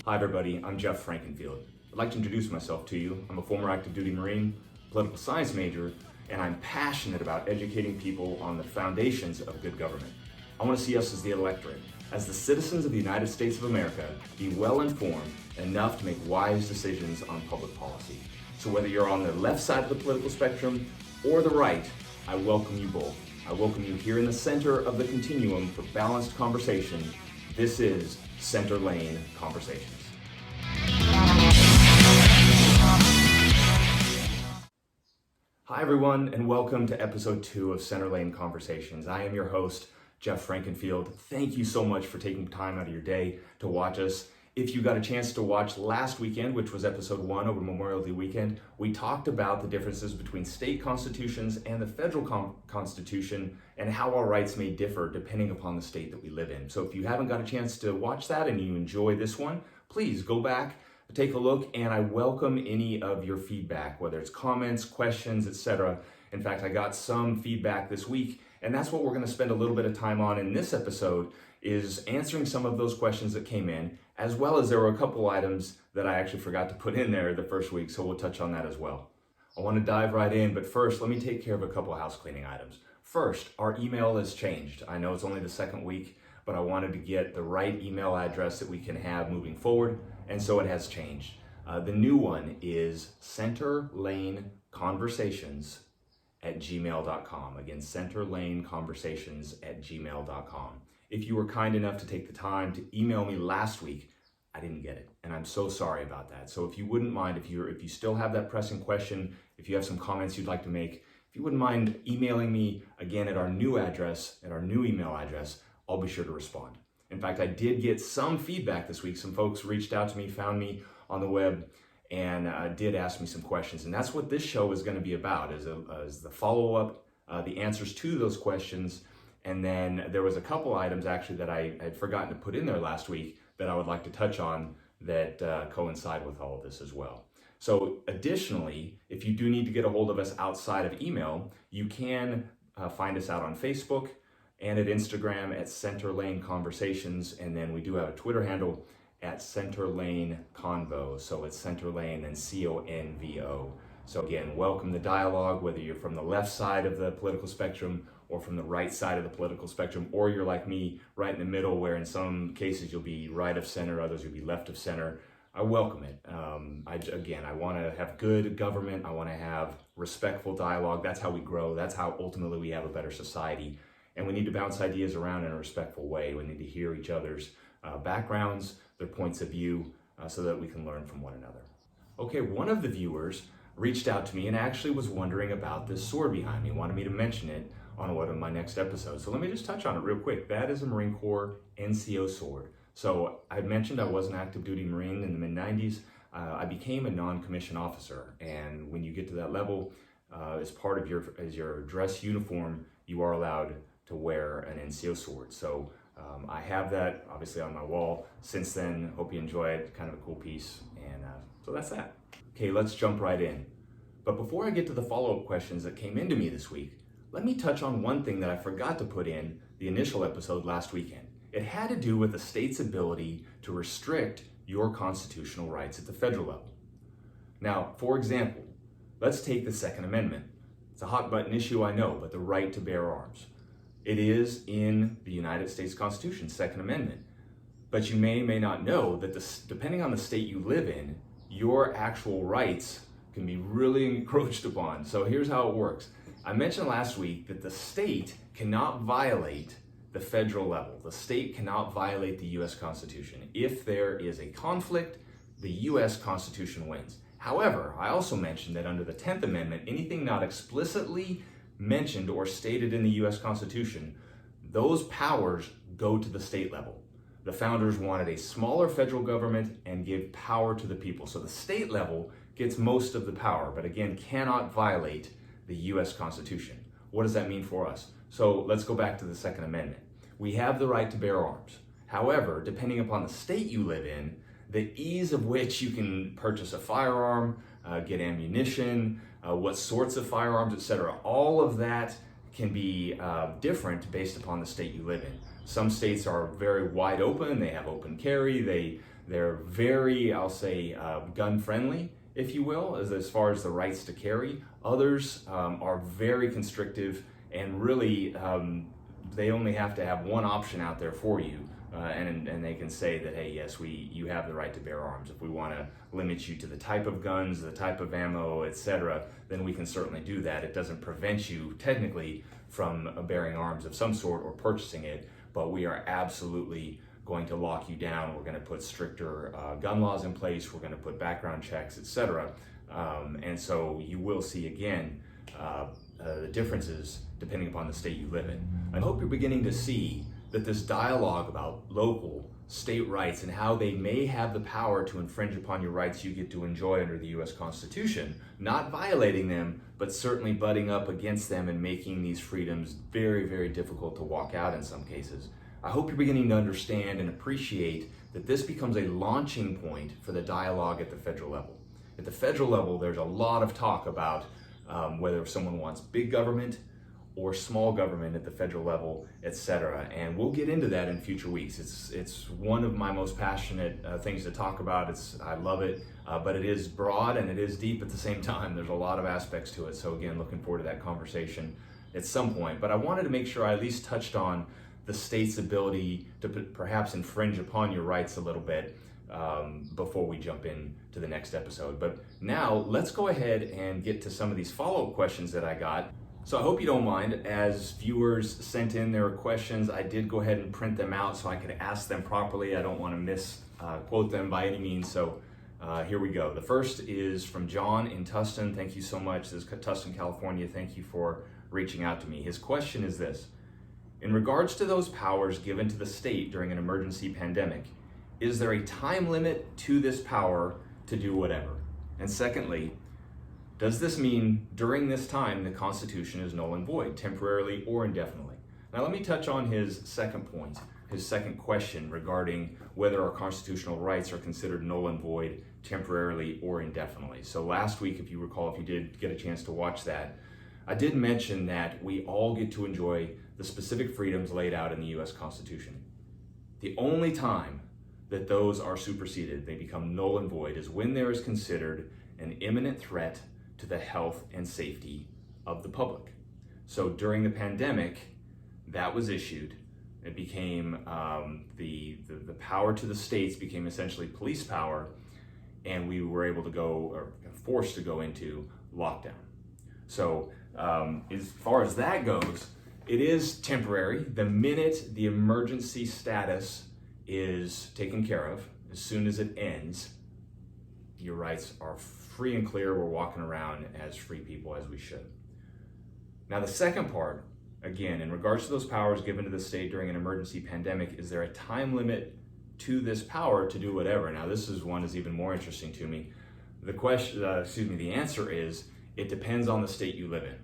Hi everybody, I'm Jeff Frankenfield. I'd like to introduce myself to you. I'm a former active duty Marine, political science major, and I'm passionate about educating people on the foundations of good government. I want to see us as the electorate, as the citizens of the United States of America, be well informed enough to make wise decisions on public policy. So whether you're on the left side of the political spectrum or the right, I welcome you both. I welcome you here in the center of the continuum for balanced conversation. This is Center Lane Conversations. Hi everyone, and welcome to episode 2 of Center Lane Conversations. I am your host, Jeff Frankenfield. Thank you so much for taking time out of your day to watch us. If you got a chance to watch last weekend, which was episode 1 over Memorial Day weekend, we talked about the differences between state constitutions and the federal constitution and how our rights may differ depending upon the state that we live in. So if you haven't got a chance to watch that and you enjoy this one, please go back, take a look, and I welcome any of your feedback, whether it's comments, questions, etc. In fact, I got some feedback this week, and that's what we're going to spend a little bit of time on in this episode, is answering some of those questions that came in, as well as there were a couple items that I actually forgot to put in there the first week, so we'll touch on that as well. I want to dive right in, but first, let me take care of a couple house cleaning items. First, our email has changed. I know it's only the second week, but I wanted to get the right email address that we can have moving forward, and so it has changed. The new one is centerlaneconversations@gmail.com. Again, centerlaneconversations@gmail.com. If you were kind enough to take the time to email me last week, I didn't get it, and I'm so sorry about that. So if you wouldn't mind, if you still have that pressing question, if you have some comments you'd like to make, if you wouldn't mind emailing me again at our new address, at our new email address, I'll be sure to respond. In fact, I did get some feedback this week. Some folks reached out to me, found me on the web, and did ask me some questions. And that's what this show is going to be about, is the follow-up, the answers to those questions. And then there was a couple items actually that I had forgotten to put in there last week that I would like to touch on that coincide with all of this as well. So additionally, if you do need to get a hold of us outside of email, you can find us out on Facebook and at Instagram at Center Lane Conversations. And then we do have a Twitter handle at Center Lane Convo. So it's Center Lane and CONVO. So again, welcome the dialogue, whether you're from the left side of the political spectrum or from the right side of the political spectrum, or you're like me, right in the middle, where in some cases you'll be right of center, others you'll be left of center. I welcome it. I want to have good government. I want to have respectful dialogue. That's how we grow. That's how ultimately we have a better society. And we need to bounce ideas around in a respectful way. We need to hear each other's backgrounds, their points of view, so that we can learn from one another. Okay, one of the viewers reached out to me and actually was wondering about this sword behind me, wanted me to mention it on one of my next episodes. So let me just touch on it real quick. That is a Marine Corps NCO sword. So I mentioned I was an active duty Marine in the mid-90s. I became a non-commissioned officer. And when you get to that level, as part of your dress uniform, you are allowed to wear an NCO sword. So I have that obviously on my wall since then. Hope you enjoy it. Kind of a cool piece. And so that's that. Okay, let's jump right in. But before I get to the follow-up questions that came into me this week, let me touch on one thing that I forgot to put in the initial episode last weekend. It had to do with the state's ability to restrict your constitutional rights at the federal level. Now, for example, let's take the Second Amendment. It's a hot button issue, I know, but the right to bear arms. It is in the United States Constitution, Second Amendment. But you may not know that depending on the state you live in, your actual rights can be really encroached upon. So here's how it works. I mentioned last week that the state cannot violate the federal level. The state cannot violate the U.S. Constitution. If there is a conflict, the U.S. Constitution wins. However, I also mentioned that under the 10th Amendment, anything not explicitly mentioned or stated in the U.S. Constitution, those powers go to the state level. The founders wanted a smaller federal government and give power to the people. So the state level gets most of the power, but again, cannot violate the U.S. Constitution. What does that mean for us? So let's go back to the Second Amendment. We have the right to bear arms. However, depending upon the state you live in, the ease of which you can purchase a firearm, get ammunition, what sorts of firearms, etc., all of that can be different based upon the state you live in. Some states are very wide open. They have open carry. They're very, I'll say, gun friendly, if you will, as far as the rights to carry. Others are very constrictive, and really they only have to have one option out there for you. And they can say that, hey, yes, you have the right to bear arms. If we want to limit you to the type of guns, the type of ammo, etc., then we can certainly do that. It doesn't prevent you technically from bearing arms of some sort or purchasing it, but we are absolutely going to lock you down. We're going to put stricter gun laws in place. We're going to put background checks, etc. And so you will see again the differences depending upon the state you live in. I hope you're beginning to see that this dialogue about local state rights and how they may have the power to infringe upon your rights you get to enjoy under the U.S. Constitution, not violating them, but certainly butting up against them and making these freedoms very, very difficult to walk out in some cases. I hope you're beginning to understand and appreciate that this becomes a launching point for the dialogue at the federal level. At the federal level, there's a lot of talk about whether someone wants big government or small government at the federal level, etc. And we'll get into that in future weeks. It's one of my most passionate things to talk about. I love it, but it is broad and it is deep at the same time. There's a lot of aspects to it. So again, looking forward to that conversation at some point. But I wanted to make sure I at least touched on the state's ability to perhaps infringe upon your rights a little bit before we jump in to the next episode. But now let's go ahead and get to some of these follow-up questions that I got. So I hope you don't mind. As viewers sent in their questions, I did go ahead and print them out so I could ask them properly. I don't want to misquote them by any means. So here we go. The first is from John in Tustin. Thank you so much. This is Tustin, California. Thank you for reaching out to me. His question is this: in regards to those powers given to the state during an emergency pandemic, is there a time limit to this power to do whatever? And secondly, does this mean during this time the Constitution is null and void, temporarily or indefinitely? Now let me touch on his second point, his second question regarding whether our constitutional rights are considered null and void temporarily or indefinitely. So last week, if you recall, if you did get a chance to watch that, I did mention that we all get to enjoy the specific freedoms laid out in the U.S. Constitution. The only time that those are superseded, they become null and void, is when there is considered an imminent threat to the health and safety of the public. So during the pandemic, that was issued. It became the power to the states became essentially police power, and we were able to go, or forced to go into lockdown. So as far as that goes, it is temporary. The minute the emergency status is taken care of, as soon as it ends, your rights are free and clear. We're walking around as free people as we should. Now the second part, again, in regards to those powers given to the state during an emergency pandemic, is there a time limit to this power to do whatever? Now this is one that's even more interesting to me. The answer is, it depends on the state you live in.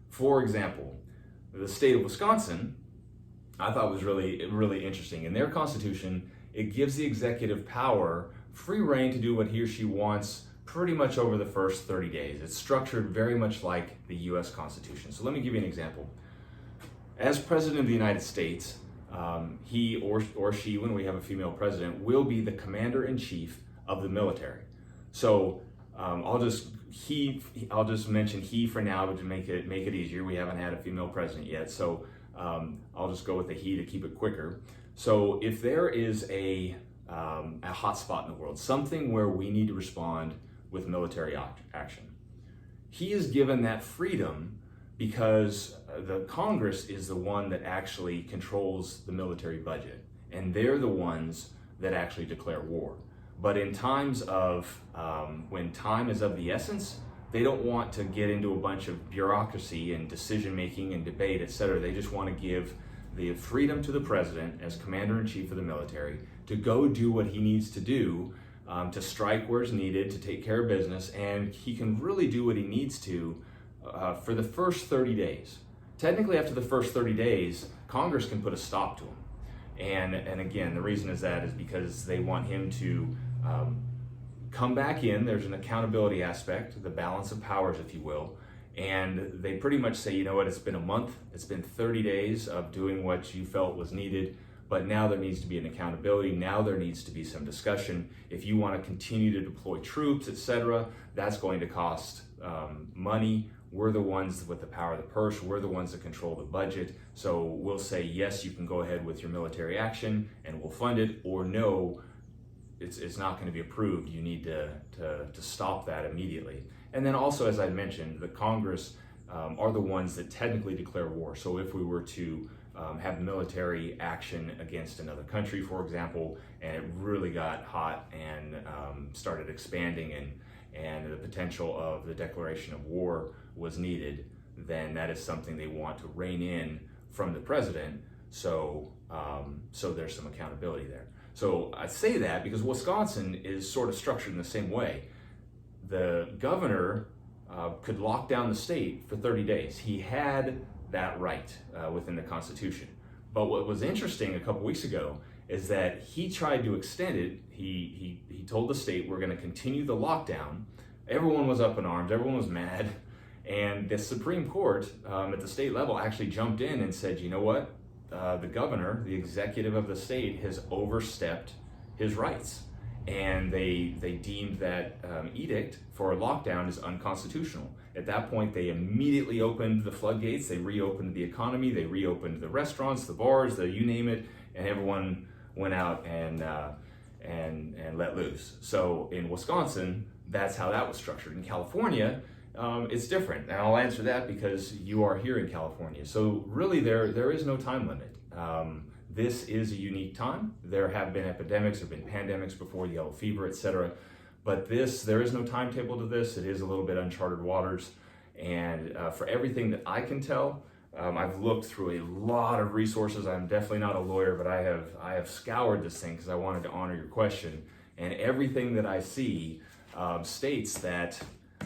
For example, the state of Wisconsin, I thought was really, really interesting. In their constitution, it gives the executive power free reign to do what he or she wants pretty much over the first 30 days. It's structured very much like the U.S. Constitution. So let me give you an example. As President of the United States, he or she, when we have a female president, will be the commander-in-chief of the military. So I'll just mention he for now to make it easier. We haven't had a female president yet, so I'll just go with the he to keep it quicker. So if there is a hot spot in the world, something where we need to respond with military action, he is given that freedom because the Congress is the one that actually controls the military budget, and they're the ones that actually declare war. But in times of, when time is of the essence, they don't want to get into a bunch of bureaucracy and decision-making and debate, etc. They just want to give the freedom to the president as commander-in-chief of the military to go do what he needs to do, to strike where it's needed, to take care of business, and he can really do what he needs to for the first 30 days. Technically, after the first 30 days, Congress can put a stop to him. And again, the reason is because they want him to come back in. There's an accountability aspect, the balance of powers, if you will. And they pretty much say, you know what, it's been a month, it's been 30 days of doing what you felt was needed. but now there needs to be an accountability. Now there needs to be some discussion. If you want to continue to deploy troops, etc., that's going to cost money. We're the ones with the power of the purse. We're the ones that control the budget. So we'll say, yes, you can go ahead with your military action and we'll fund it, or no, it's not going to be approved. You need to stop that immediately. And then also, as I mentioned, the Congress are the ones that technically declare war. So if we were to have military action against another country, for example, and it really got hot and started expanding, and the potential of the declaration of war was needed, then that is something they want to rein in from the president. So there's some accountability there. So I say that because Wisconsin is sort of structured in the same way. The governor could lock down the state for 30 days. He had that right within the Constitution. But what was interesting a couple weeks ago is that he tried to extend it. He told the state, we're going to continue the lockdown. Everyone was up in arms. Everyone was mad. And the Supreme Court at the state level actually jumped in and said, you know what? The governor, the executive of the state, has overstepped his rights. And they deemed that edict for a lockdown is unconstitutional. At that point, they immediately opened the floodgates. They reopened the economy. They reopened the restaurants, the bars, you name it, and everyone went out and let loose. So in Wisconsin, that's how that was structured. In California, it's different, and I'll answer that because you are here in California. So really, there is no time limit. This is a unique time. There have been epidemics, there have been pandemics before, yellow fever, etc. But there is no timetable to this. It is a little bit uncharted waters. And for everything that I can tell, I've looked through a lot of resources. I'm definitely not a lawyer, but I have scoured this thing because I wanted to honor your question. And everything that I see states that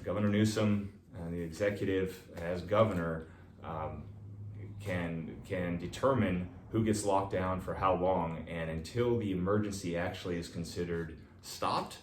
Governor Newsom and the executive as governor can determine who gets locked down for how long, and until the emergency actually is considered stopped,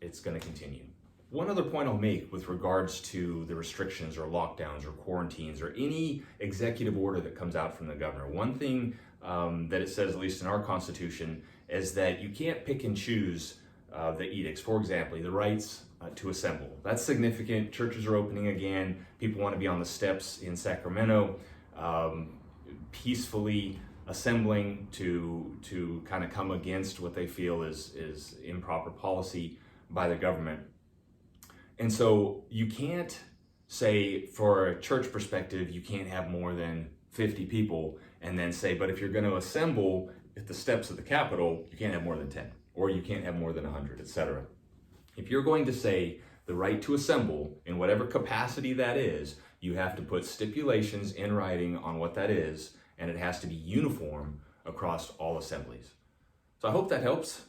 it's going to continue. One other point I'll make with regards to the restrictions or lockdowns or quarantines or any executive order that comes out from the governor. One thing that it says, at least in our Constitution, is that you can't pick and choose the edicts. For example, the rights to assemble. That's significant. Churches are opening again. People want to be on the steps in Sacramento, peacefully assembling to kind of come against what they feel is improper policy by the government. And so you can't say, for a church perspective, you can't have more than 50 people, and then say, but if you're going to assemble at the steps of the Capitol, you can't have more than 10, or you can't have more than 100, etc. If you're going to say the right to assemble in whatever capacity that is, you have to put stipulations in writing on what that is, and it has to be uniform across all assemblies. So I hope that helps.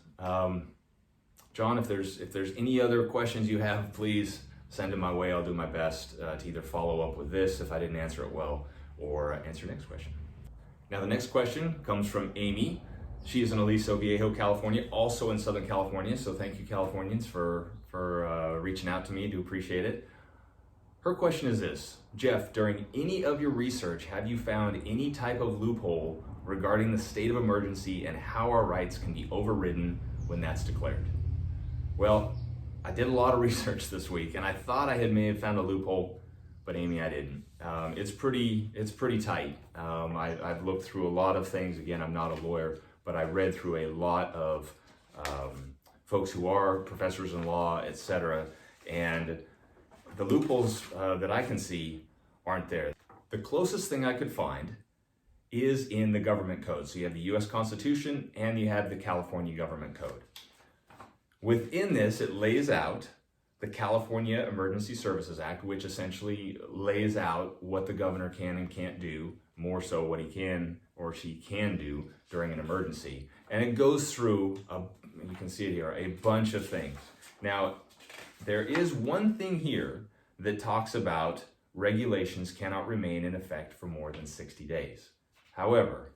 John, if there's any other questions you have, please send them my way. I'll do my best to either follow up with this if I didn't answer it well, or answer your next question. Now the next question comes from Amy. She is in Aliso Viejo, California, also in Southern California. So thank you, Californians, for reaching out to me. I do appreciate it. Her question is this: Jeff, during any of your research, have you found any type of loophole regarding the state of emergency and how our rights can be overridden when that's declared? Well, I did a lot of research this week, and I thought I may have found a loophole, but Amy, I didn't. It's pretty tight. I've looked through a lot of things. Again, I'm not a lawyer, but I read through a lot of folks who are professors in law, etc., and the loopholes that I can see aren't there. The closest thing I could find is in the government code. So you have the U.S. Constitution and you have the California Government Code. Within this, it lays out the California Emergency Services Act, which essentially lays out what the governor can and can't do, more so what he can or she can do during an emergency. And it goes through, you can see it here, a bunch of things. Now, there is one thing here that talks about regulations cannot remain in effect for more than 60 days. However,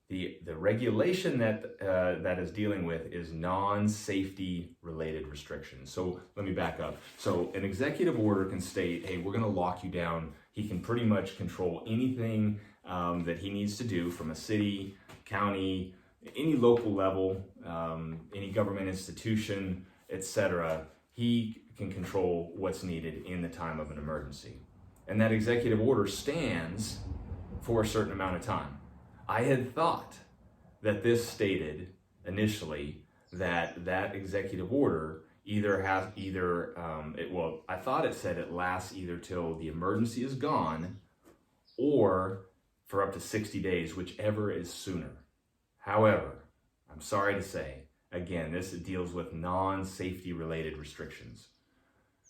the regulation that is dealing with is non-safety related restrictions. So let me back up. So an executive order can state, hey, we're going to lock you down. He can pretty much control anything that he needs to do from a city, county, any local level, any government institution, etc. He can control what's needed in the time of an emergency. And that executive order stands for a certain amount of time. I had thought that this stated initially that that executive order I thought it said it lasts either till the emergency is gone or for up to 60 days, whichever is sooner. However, I'm sorry to say, again, this deals with non-safety related restrictions.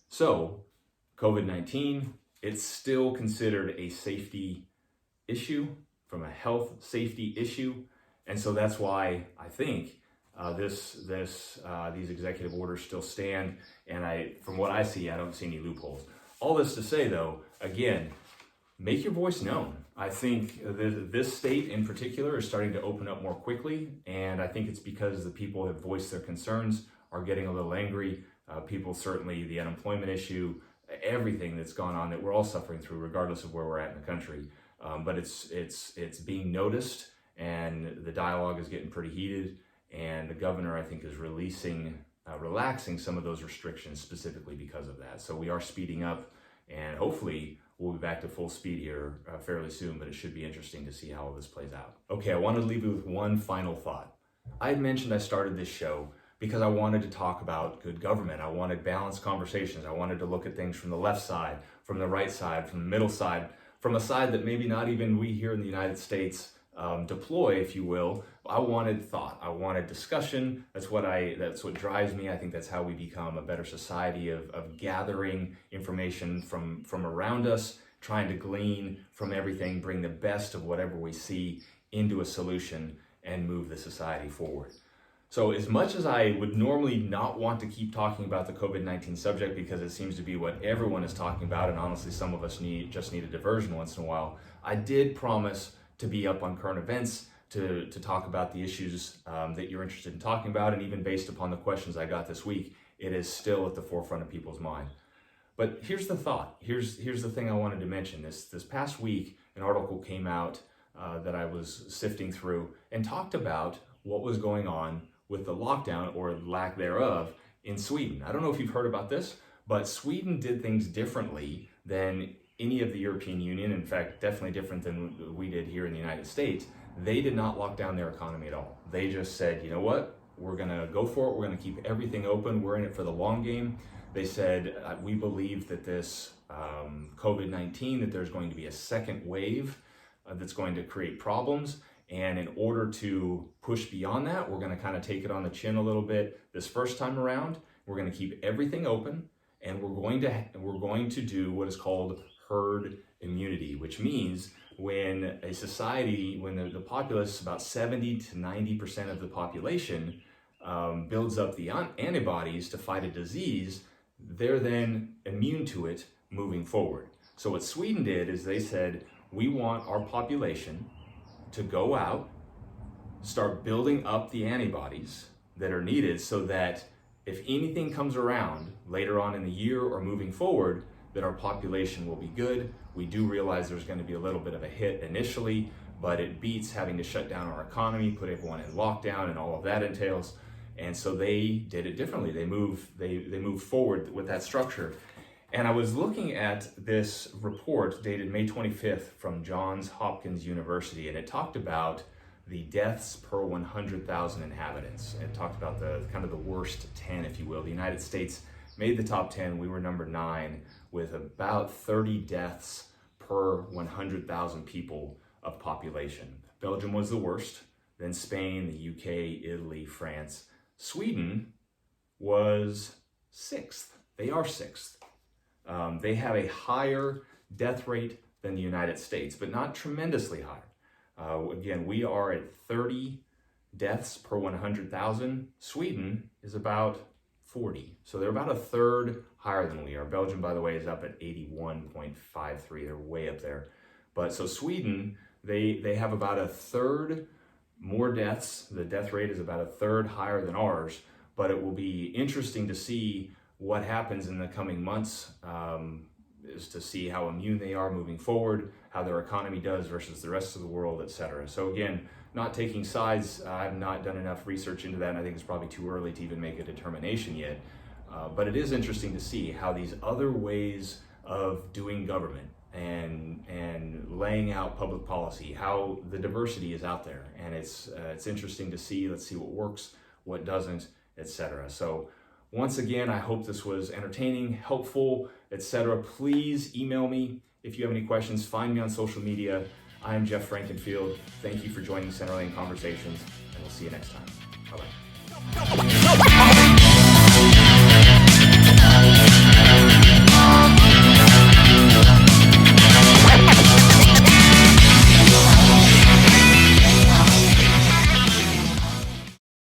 So, COVID-19, it's still considered a safety issue, from a health safety issue, and so that's why I think these executive orders still stand, and from what I see, I don't see any loopholes. All this to say, though, again, make your voice known. I think this state in particular is starting to open up more quickly, and I think it's because the people have voiced their concerns, are getting a little angry. People, certainly the unemployment issue, everything that's gone on that we're all suffering through, regardless of where we're at in the country. But it's being noticed, and the dialogue is getting pretty heated. And the governor, I think, is relaxing some of those restrictions specifically because of that. So we are speeding up, and hopefully we'll be back to full speed here fairly soon, but it should be interesting to see how all this plays out. Okay, I wanted to leave you with one final thought. I had mentioned I started this show because I wanted to talk about good government. I wanted balanced conversations. I wanted to look at things from the left side, from the right side, from the middle side, from a side that maybe not even we here in the United States deploy, if you will. I wanted thought. I wanted discussion. That's what drives me. I think that's how we become a better society of gathering information from around us, trying to glean from everything, bring the best of whatever we see into a solution and move the society forward. So as much as I would normally not want to keep talking about the COVID-19 subject because it seems to be what everyone is talking about, and honestly some of us just need a diversion once in a while, I did promise to be up on current events, to talk about the issues that you're interested in talking about, and even based upon the questions I got this week, it is still at the forefront of people's mind. But here's the thought. Here's the thing I wanted to mention. This past week, an article came out that I was sifting through and talked about what was going on with the lockdown, or lack thereof, in Sweden. I don't know if you've heard about this, but Sweden did things differently than any of the European Union. In fact, definitely different than we did here in the United States. They did not lock down their economy at all. They just said, you know what, we're gonna go for it. We're gonna keep everything open. We're in it for the long game. They said, we believe that this COVID-19, that there's going to be a second wave that's going to create problems. And in order to push beyond that, we're going to kind of take it on the chin a little bit this first time around. We're going to keep everything open, and we're going to do what is called herd immunity, which means when a society, when the populace, about 70 to 90% of the population builds up the antibodies to fight a disease, they're then immune to it moving forward. So what Sweden did is they said, we want our population to go out, start building up the antibodies that are needed so that if anything comes around later on in the year or moving forward, that our population will be good. We do realize there's going to be a little bit of a hit initially, but it beats having to shut down our economy, put everyone in lockdown, and all of that entails. And so they did it differently. They moved forward with that structure. And I was looking at this report dated May 25th from Johns Hopkins University, and it talked about the deaths per 100,000 inhabitants. It talked about the kind of the worst 10, if you will. The United States made the top 10. We were number 9 with about 30 deaths per 100,000 people of population. Belgium was the worst, then Spain, the UK, Italy, France. Sweden was 6th. They are 6th. They have a higher death rate than the United States, but not tremendously high. Again, we are at 30 deaths per 100,000. Sweden is about 40. So they're about a third higher than we are. Belgium, by the way, is up at 81.53. They're way up there. But so Sweden, they have about a third more deaths. The death rate is about a third higher than ours, but it will be interesting to see what happens in the coming months is to see how immune they are moving forward, how their economy does versus the rest of the world, etc. So again, not taking sides. I've not done enough research into that, and I think it's probably too early to even make a determination yet. But it is interesting to see how these other ways of doing government and laying out public policy, how the diversity is out there, and it's interesting to see. Let's see what works, what doesn't, etc. So once again, I hope this was entertaining, helpful, etc. Please email me if you have any questions. Find me on social media. I am Jeff Frankenfield. Thank you for joining Center Lane Conversations, and we'll see you next time. Bye-bye.